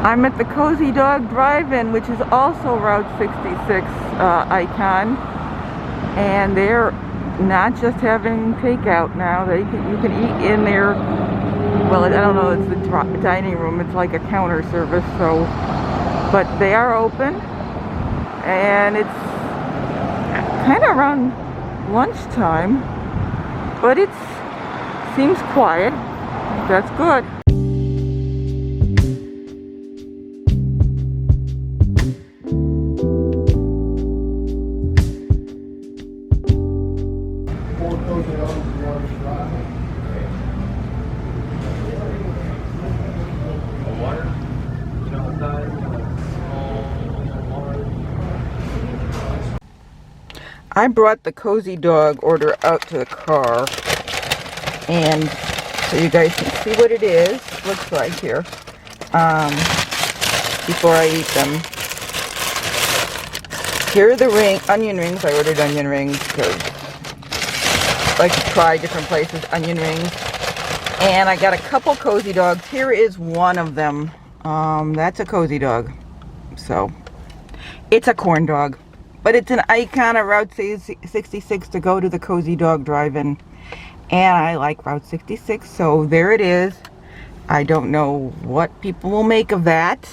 I'm at the Cozy Dog Drive-In, which is also Route 66 icon, and they're not just having takeout now. You can eat in there. Well, I don't know, it's the dining room. It's like a counter service. So, but they are open, and it's kind of around lunchtime, but it seems quiet. That's good. I brought the Cozy Dog order out to the car, and so you guys can see what it looks like here, before I eat them. Here are the onion rings. I ordered onion rings because I like to try different places, onion rings. And I got a couple Cozy Dogs. Here is one of them. That's a Cozy Dog. So, it's a corn dog. But it's an icon of Route 66 to go to the Cozy Dog Drive-In. And I like Route 66, so there it is. I don't know what people will make of that.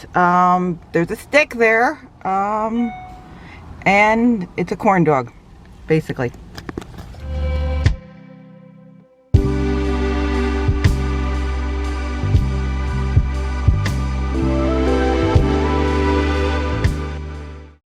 There's a stick there. And it's a corn dog, basically.